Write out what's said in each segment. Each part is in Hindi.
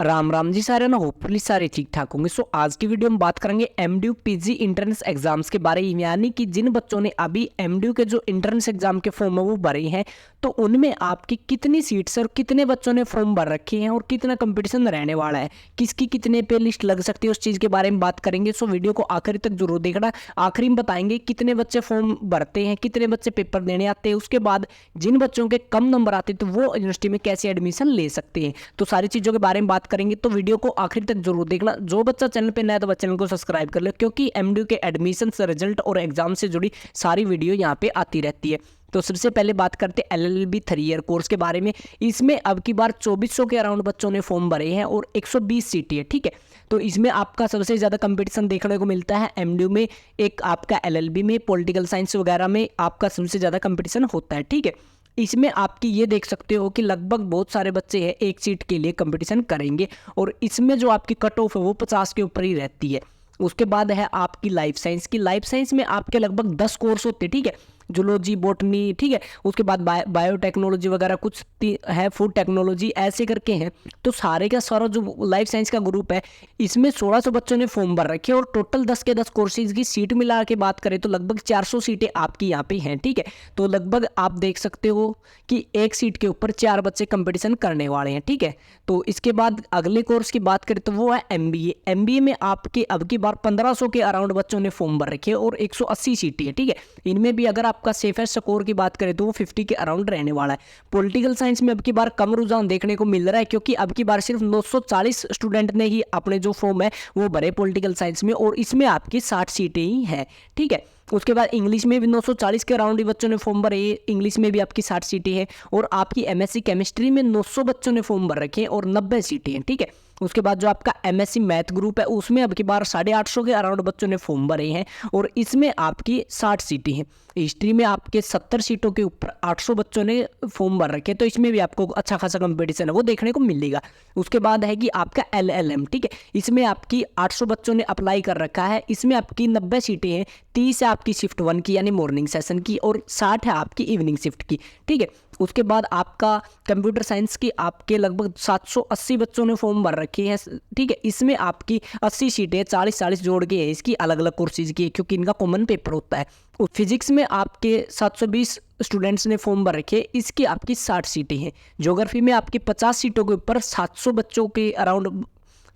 राम राम जी सारे ना, होपफुली सारे ठीक ठाक होंगे। सो आज की वीडियो में बात करेंगे एमडीयू पीजी इंट्रेंस एग्जाम्स के बारे में, यानी कि जिन बच्चों ने अभी एमडीयू के जो इंट्रेंस एग्जाम के फॉर्म है वो भरे हैं, तो उनमें आपकी कितनी सीट्स और कितने बच्चों ने फॉर्म भर रखे हैं और कितना कंपटीशन रहने वाला है, किसकी कितने पे लिस्ट लग सकती है, उस चीज़ के बारे में बात करेंगे। सो वीडियो को आखिरी तक जरूर देखना। आखिरी में बताएंगे कितने बच्चे फॉर्म भरते हैं, कितने बच्चे पेपर देने आते हैं, उसके बाद जिन बच्चों के कम नंबर आते हैं तो वो यूनिवर्सिटी में कैसे एडमिशन ले सकते हैं, तो सारी चीज़ों के बारे में बात करेंगे। तो वीडियो को आखिर तक जरूर देखना। जो बच्चा चैनल पे नया है तो चैनल को सब्सक्राइब कर ले, क्योंकि एमडीयू के एडमिशन रिजल्ट और एग्जाम से जुड़ी सारी वीडियो यहाँ पे आती रहती है। तो सबसे पहले बात करते हैं एलएलबी 3 ईयर कोर्स के बारे में। इसमें अब की बार 2400 के अराउंड बच्चों ने फॉर्म भरे हैं और 120 सीटें है, ठीक है। तो इसमें आपका सबसे ज़्यादा कंपटीशन देखने को मिलता है एमडीयू में। एक आपका एलएलबी में, पॉलिटिकल साइंस वगैरह में आपका सबसे ज़्यादा कंपटीशन होता है, ठीक है। इसमें आपकी ये देख सकते हो कि लगभग बहुत सारे बच्चे हैं एक सीट के लिए कंपटीशन करेंगे, और इसमें जो आपकी कट ऑफ है वो 50 के ऊपर ही रहती है। उसके बाद है आपकी लाइफ साइंस की। लाइफ साइंस में आपके लगभग 10 कोर्स होते हैं, ठीक है। जूलॉजी, बॉटनी, ठीक है। उसके बाद बायोटेक्नोलॉजी वगैरह कुछ है, फूड टेक्नोलॉजी, ऐसे करके हैं। तो सारे का सारा जो लाइफ साइंस का ग्रुप है, इसमें 1600 बच्चों ने फॉर्म भर रखे हैं, और टोटल 10 के 10 कोर्सेज की सीट मिला के बात करें तो लगभग 400 सीटें आपकी यहाँ पे हैं, ठीक है। तो लगभग आप देख सकते हो कि एक सीट के ऊपर 4 बच्चे कंपटीशन करने वाले हैं, ठीक है। तो इसके बाद अगले कोर्स की बात करें तो वो है एमबीए। एमबीए में आपके अब की बार 1500 के अराउंड बच्चों ने फॉर्म भर रखे हैं और 180 सीटें हैं, ठीक है। इनमें भी अगर आपका सेफेस्ट स्कोर की बात करें तो वो 50 के अराउंड रहने वाला है। पॉलिटिकल साइंस में अब की बार कम रुझान देखने को मिल रहा है, क्योंकि अब की बार सिर्फ 940 स्टूडेंट ने ही अपने जो फॉर्म है वो भरे पॉलिटिकल साइंस में, और इसमें आपकी 60 सीटें ही हैं, ठीक है। उसके बाद इंग्लिश में भी 940 के अराउंड ही बच्चों ने फॉर्म भरे, इंग्लिश में भी आपकी 60 सीटें हैं, और आपकी एमएससी केमिस्ट्री में 900 बच्चों ने फॉर्म भर रखे हैं और 90 सीटें हैं, ठीक है। उसके बाद जो आपका एमएससी मैथ ग्रुप है उसमें अब की बार 850 के अराउंड बच्चों ने फॉर्म भरे हैं, और इसमें आपकी 60 सीटें हैं। हिस्ट्री में आपके 70 सीटों के ऊपर 800 बच्चों ने फॉर्म भर रखे हैं, तो इसमें भी आपको अच्छा खासा कंपटीशन है वो देखने को मिलेगा। उसके बाद है कि आपका एलएलएम, ठीक है। इसमें आपकी 800 बच्चों ने अप्लाई कर रखा है। इसमें आपकी 90 सीटें हैं, 30 है आपकी शिफ्ट 1 की यानी मॉर्निंग सेशन की, और 60 है आपकी इवनिंग शिफ्ट की, ठीक है। उसके बाद आपका कंप्यूटर साइंस की आपके लगभग 780 बच्चों ने फॉर्म भर रखे हैं, ठीक है। इसमें आपकी 80 सीटें 40-40 जोड़ के है इसकी, अलग अलग कोर्सेज की, क्योंकि इनका कॉमन पेपर होता है। और फिजिक्स में आपके 720 स्टूडेंट्स ने फॉर्म भर रखे, इसकी आपकी 60 सीटें हैं। ज्योग्राफी में आपकी 50 सीटों के ऊपर 700 बच्चों के अराउंड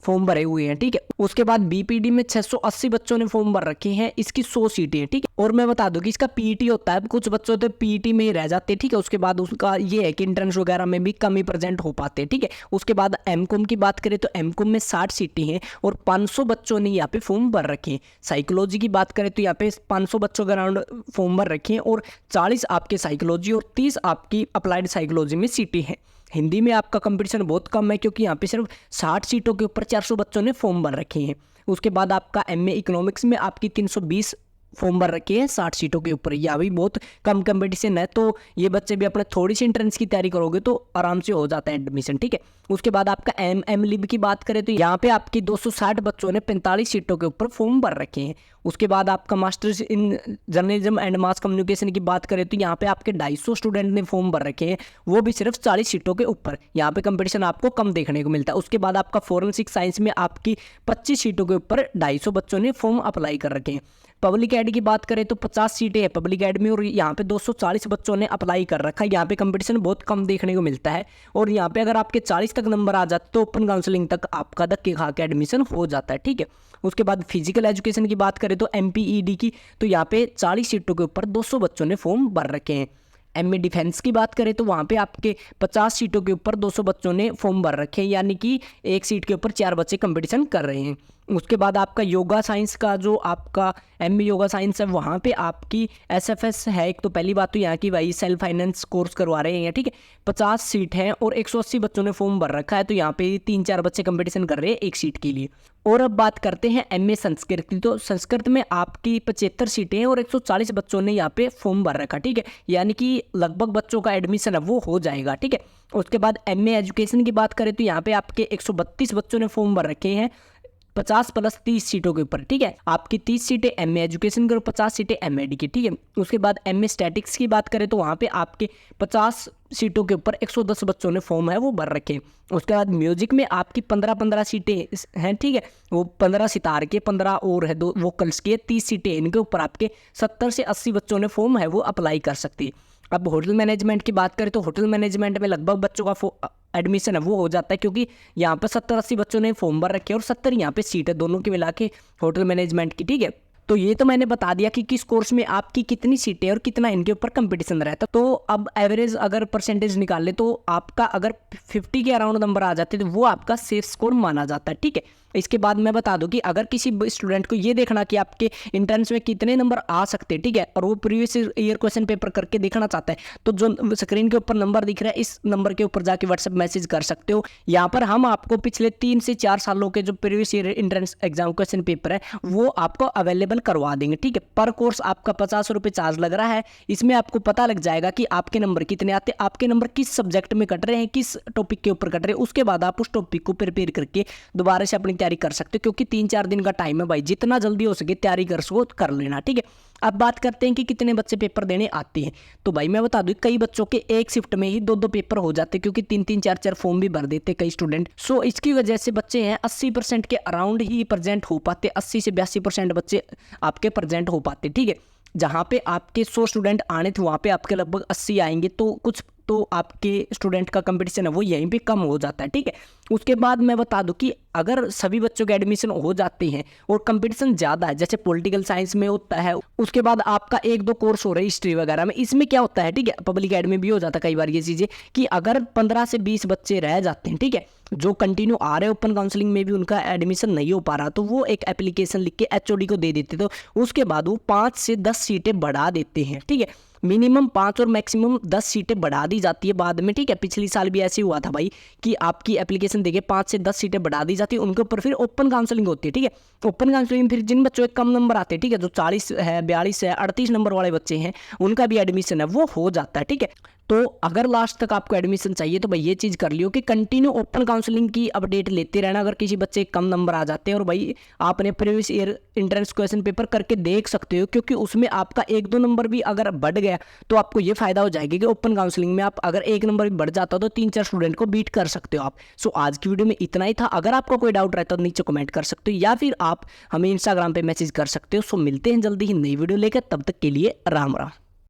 फॉर्म भरे हुए हैं, ठीक है। उसके बाद बीपीडी में 680 बच्चों ने फॉर्म भर रखे हैं, इसकी 100 सीटें हैं, ठीक है। और मैं बता दूं कि इसका पीईटी होता है, कुछ बच्चों तो पीईटी में ही रह जाते हैं, ठीक है। उसके बाद उसका ये है कि इंट्रेंस वगैरह में भी कम ही प्रेजेंट हो पाते हैं, ठीक है। उसके बाद एमकॉम की बात करें तो एमकॉम में 60 सीटें हैं और 500 बच्चों ने यहाँ पे फॉर्म भर रखे हैं। साइकोलॉजी की बात करें तो यहाँ पे 500 बच्चों के अराउंड फॉर्म भर रखे हैं, और 40 आपके साइकोलॉजी और 30 आपकी अप्लाइड साइकोलॉजी में सीटें हैं। हिंदी में आपका कंपटीशन बहुत कम है, क्योंकि यहाँ पे सिर्फ 60 सीटों के ऊपर 400 बच्चों ने फॉर्म भर रखे हैं। उसके बाद आपका एमए इकोनॉमिक्स में आपकी 320 फॉर्म भर रखे हैं 60 सीटों के ऊपर, यह भी बहुत कम कंपटीशन है। तो ये बच्चे भी अपने थोड़ी सी एंट्रेंस की तैयारी करोगे तो आराम से हो जाता है एडमिशन, ठीक है। उसके बाद आपका एम लिब की बात करें तो यहाँ पे आपकी 260 बच्चों ने 45 सीटों के ऊपर फॉर्म भर रखे हैं। उसके बाद आपका masters in journalism and mass communication की बात करें तो यहाँ पे आपके 250 स्टूडेंट ने फॉर्म भर रखे हैं, वो भी सिर्फ 40 सीटों के ऊपर। यहाँ पे कंपटीशन आपको कम देखने को मिलता है। उसके बाद आपका फॉरेंसिक साइंस में आपकी 25 सीटों के ऊपर 250 बच्चों ने फॉर्म अप्लाई कर रखे हैं। पब्लिक एड की बात करें तो 50 सीटें हैं पब्लिक एड में, और यहाँ पे 240 बच्चों ने अप्लाई कर रखा है। यहाँ पे कंपटीशन बहुत कम देखने को मिलता है, और यहाँ पे अगर आपके 40 तक नंबर आ जाते तो ओपन काउंसलिंग तक आपका धक्के खा के एडमिशन हो जाता है, ठीक है। उसके बाद फिजिकल एजुकेशन की बात करें तो एमपीईडी की, तो यहाँ पे 40 सीटों के ऊपर 200 बच्चों ने फॉर्म भर रखे हैं। एमए डिफेंस की बात करें तो वहाँ पे आपके 50 सीटों के ऊपर 200 बच्चों ने फॉर्म भर रखे हैं, यानी कि एक सीट के ऊपर 4 बच्चे कंपटीशन कर रहे हैं। उसके बाद आपका योगा साइंस का जो आपका एमए योगा साइंस है, वहाँ पे आपकी एसएफएस है एक, तो पहली बात तो यहाँ की भाई सेल्फ फाइनेंस कोर्स करवा रहे हैं, ठीक है। 50 सीट हैं और 180 बच्चों ने फॉर्म भर रखा है, तो यहाँ पे 3-4 बच्चे कंपटीशन कर रहे हैं एक सीट के लिए। और अब बात करते हैं एमए संस्कृत की, तो संस्कृत में आपकी 75 सीटें हैं और 140 बच्चों ने यहाँ पे फॉर्म भर रखा, ठीक है। यानी कि लगभग बच्चों का एडमिशन है वो हो जाएगा, ठीक है। उसके बाद एमए एजुकेशन की बात करें तो यहाँ पे आपके 132 बच्चों ने फॉर्म भर रखे हैं, 50 प्लस 30 सीटों के ऊपर, ठीक है। आपकी 30 सीटें एमए एजुकेशन की और 50 सीटें एमएडी की, ठीक है। उसके बाद एमए स्टैटिक्स की बात करें तो वहाँ पे आपके 50 सीटों के ऊपर 110 बच्चों ने फॉर्म है वो भर रखे। उसके बाद म्यूजिक में आपकी 15-15 सीटें हैं, ठीक है। वो 15 सितार के, 15 और है 2 वोकल्स के, 30 सीटें, इनके ऊपर आपके 70 से 80 बच्चों ने फॉर्म है वो अप्लाई कर सकती है। अब होटल मैनेजमेंट की बात करें तो होटल मैनेजमेंट में लगभग बच्चों का एडमिशन है वो हो जाता है, क्योंकि यहाँ पर 70-80 बच्चों ने फॉर्म भर रखे और 70 यहाँ पे सीट है दोनों की मिला के होटल मैनेजमेंट की, ठीक है। तो ये तो मैंने बता दिया कि किस कोर्स में आपकी कितनी सीटें और कितना इनके ऊपर कंपटीशन रहता है। तो अब एवरेज अगर परसेंटेज निकाल ले तो आपका अगर 50 के अराउंड नंबर आ जाते तो वो आपका सेफ स्कोर माना जाता है, ठीक है। इसके बाद मैं बता दूं कि अगर किसी स्टूडेंट को ये देखना कि आपके इंट्रेंस में कितने नंबर आ सकते हैं, ठीक है, और वो प्रीवियस ईयर क्वेश्चन पेपर करके देखना चाहता है, तो जो स्क्रीन के ऊपर नंबर दिख रहा है इस नंबर के ऊपर जाके व्हाट्सएप मैसेज कर सकते हो। यहाँ पर हम आपको पिछले 3 से 4 सालों के जो previous year entrance exam question paper है वो आपको अवेलेबल करवा देंगे, ठीक है। पर कोर्स आपका 50 रुपये चार्ज लग रहा है। इसमें आपको पता लग जाएगा कि आपके नंबर कितने आते, आपके नंबर किस सब्जेक्ट में कट रहे हैं, किस टॉपिक के ऊपर कट रहे हैं। उसके बाद आप उस टॉपिक को प्रिपेयर करके दोबारा से अपनी तैयारी कर सकते हो, क्योंकि 3-4 दिन का टाइम है भाई, जितना जल्दी हो सके तैयारी कर सको कर लेना, ठीक है। अब बात करते हैं कि कितने बच्चे पेपर देने आते हैं। तो भाई मैं बता दूं कई बच्चों के एक शिफ्ट में ही 2-2 पेपर हो जाते हैं, क्योंकि 3-3 4-4 फॉर्म भी भर देते कई स्टूडेंट। सो इसकी वजह से बच्चे हैं 80% के अराउंड ही प्रेजेंट हो पाते, 80 से 82% बच्चे आपके प्रेजेंट हो पाते, ठीक है। जहाँ पे आपके 100 स्टूडेंट आने थे वहाँ पे आपके लगभग 80 आएंगे, तो कुछ तो आपके स्टूडेंट का कंपटीशन है वो यहीं पे कम हो जाता है, ठीक है। उसके बाद मैं बता दूं कि अगर सभी बच्चों के एडमिशन हो जाते हैं और कंपटीशन ज़्यादा है, जैसे पॉलिटिकल साइंस में होता है, उसके बाद आपका 1-2 कोर्स हो रहे हैं हिस्ट्री वगैरह में, इसमें क्या होता है, ठीक है, पब्लिक एड में भी हो जाता है कई बार ये चीज़ें कि अगर 15 से 20 बच्चे रह जाते हैं, ठीक है, जो कंटिन्यू आ रहे हैं ओपन काउंसलिंग में भी उनका एडमिशन नहीं हो पा रहा, तो वो एक एप्लीकेशन लिख के एचओडी को दे देते, तो उसके बाद वो 5 से 10 सीटें बढ़ा देते हैं, ठीक है। मिनिमम 5 और मैक्सिमम 10 सीटें बढ़ा दी जाती है बाद में, ठीक है। पिछली साल भी ऐसे हुआ था भाई कि आपकी एप्लीकेशन देके 5 से 10 सीटें बढ़ा दी जाती है, उनके ऊपर फिर ओपन काउंसलिंग होती है, ठीक है। ओपन काउंसलिंग फिर जिन बच्चों के कम नंबर आते हैं, ठीक है, जो 40 है, 42 है, 38 नंबर वाले बच्चे हैं, उनका भी एडमिशन है वो हो जाता है, ठीक है। तो अगर लास्ट तक आपको एडमिशन चाहिए तो भाई ये चीज़ कर लियो कि कंटिन्यू ओपन काउंसलिंग की अपडेट लेते रहना। अगर किसी बच्चे कम नंबर आ जाते हैं और भाई आपने previous year entrance question paper करके देख सकते हो, क्योंकि उसमें आपका 1-2 नंबर भी अगर बढ़ गया तो आपको ये फायदा हो जाएगा कि ओपन काउंसलिंग में आप अगर 1 नंबर भी बढ़ जाता तो 3-4 स्टूडेंट को बीट कर सकते हो आप। सो आज की वीडियो में इतना ही था। अगर आपको कोई डाउट रहता तो नीचे कमेंट कर सकते हो या फिर आप हमें इंस्टाग्राम पे मैसेज कर सकते हो। सो मिलते हैं जल्दी ही नई वीडियो लेकर, तब तक के लिए राम राम।